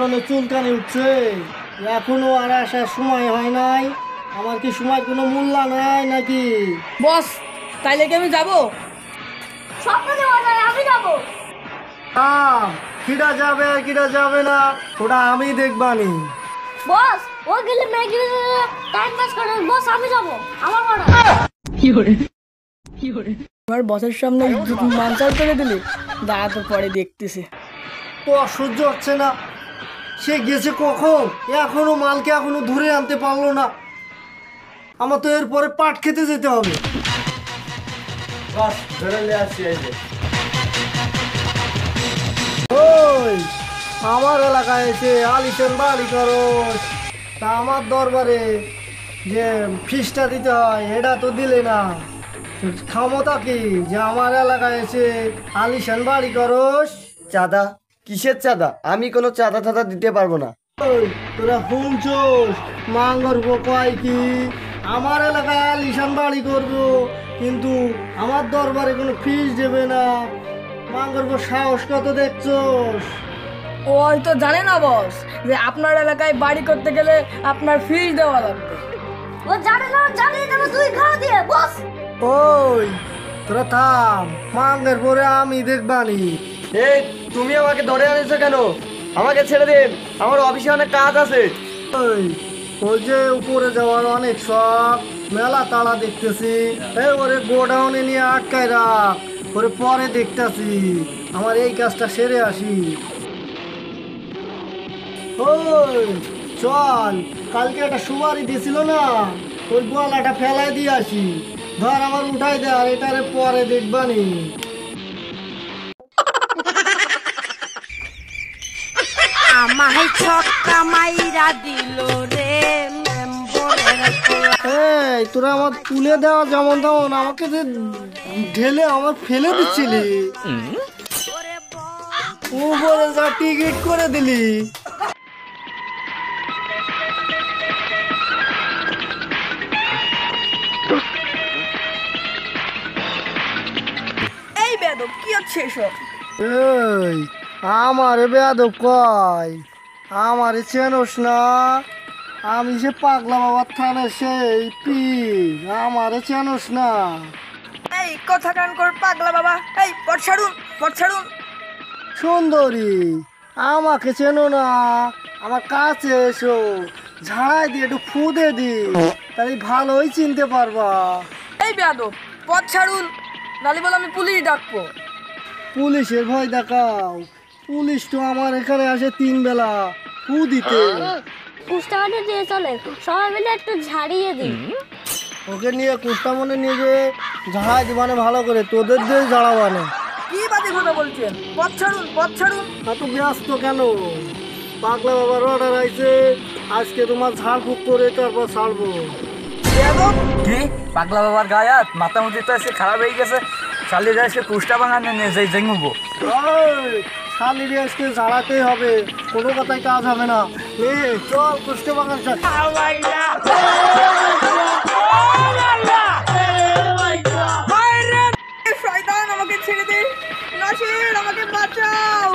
পরনে চুলকানি উঠছে, এখনো আর আসার সময় হয় নাই। আমার কি সময় কোনো মূল্য নাই নাকি? বস, তাইলে কি আমি যাবো? স্বপ্ন দেওয়া যায়, আমি যাবো। কিরা যাবে আর কিরা যাবে না ওটা আমি দেখবানি। বস, ও গেলে ম্যাগি টাইম পাস করে। বস, আমি যাবো, আমার বড়। আমার বসের সামনে মানসার করে দিলি, দাঁড়া তো পরে দেখতেছে। তো অসহ্য হচ্ছে না, সে গেছে কখন, এখনো মালকে এখনো ধরে আনতে পারলো না। আমার তো এরপরে পাট খেতে যেতে হবে। ওই আমার এলাকায় এসে আলিশান বাড়ি করো, তা আমার দরবারে যে ফিসটা দিতে হয় এটা তো দিলে না। ক্ষমতা কি যে আমার এলাকায় এসে আলিশান বাড়ি করস? চাঁদা? কিসের চাঁদা? আমি কোনো চাঁদা টাদা দিতে পারবো না। ওই তোরা শুনছোস, মাঙ্গর কয় কি আমার এলাকায় আলিশান বাড়ি করবো, কিন্তু আমার দরবারে কোনো ফিস দেবে না। মাঙ্গর সাহস কত দেখছোস? ওই তো জানে না বস যে আপনার এলাকায় বাড়ি করতে গেলে আপনার ফিস দেওয়া লাগবে। ও জানে না, জানিয়ে দেবো তুই ঘা দিয়ে। বস, ওই তোরা থাম, মাঙ্গের পরে আমি দেখবানি। এই তুমি আমাকে ধরে আনিছো কেন? আমাকে ছেড়ে দিন, আমার অফিসে অনেক কাজ আছে। ওই যে উপরে যাওয়ার অনেক শখ, মেলা তাড়া দেখতেছি। ওরে গোডাউনে নিয়ে আটকায় রাখ, ওরে পরে দেখতেছি, আমার এই কাজটা সেরে আসি। ওই চল, কালকে একটা সুপারি দিছিল না, ওই গলাটা ফেলাই দিয়ে আসি। ধর আমার উঠাই দে, আর এটারে পরে দেখবানি। আমায় ছক্কা মাইরা দিল রে এই তোরা আমার তুলে দেওয়া যেমন তেমন আমাকে যে ঢেলে আমার ফেলে দিচ্ছিলি, উপরে যা টিকিট করে দিলি। এই বেদব কি হচ্ছে এসব? এই আমারে বেয়াদব কয়, আমারে চেনস না? আমি সে পাগলা বাবার থানে সেই পীর, আমারে চেনস না? এই কথা কান কর পাগলা বাবা, এই পট ছাড়ুন, পট ছাড়ুন। সুন্দরী, আমাকে চেনো না? আমার কাছে এসো, ঝাড়াই দিয়ে একটু ফুদে দি, তাহলে ভালোই চিনতে পারবা। এই বেদব, পট ছাড়ুন, নালি বলে আমি পুলিশ ডাকবো। পুলিশের ভয় দেখাও? পুলিশ তো আমার এখানে আসে 3 বেলা ফু দিতে। কুষ্টাবাড়ি দিয়ে চলে, সবাই মিলে একটু ঝাড়িয়ে দিই। ওকে নিয়ে কুষ্টামনে নিয়ে যে ঝাড়াই দিবানে ভালো করে, তোদের দিয়ে ঝাড়াবানে। কি বাজে কথা বলছেন? পথ ছাড়ুন, পথ ছাড়ুন। এত ব্যস্ত কেন? পাগলা বাবার অর্ডার আইছে, আজকে তোমার ঝাড়ফুঁক করে তারপর ছাড়বো। কি পাগলা বাবার গায়াত মাতামতি তো আজকে খারাপ হয়ে গেছে। শালিরা আজকে কুষ্টা বাঙানো নিয়ে যাই জেঙ্গুবো। শালিরে আজকে ঝাড়াতেই হবে, কোনো কথাই কাজ হবে না। চল কুষ্টা বাগান চল। শয়তান, আমাকে ছেড়ে দে। নাসির, আমাকে বাঁচাও।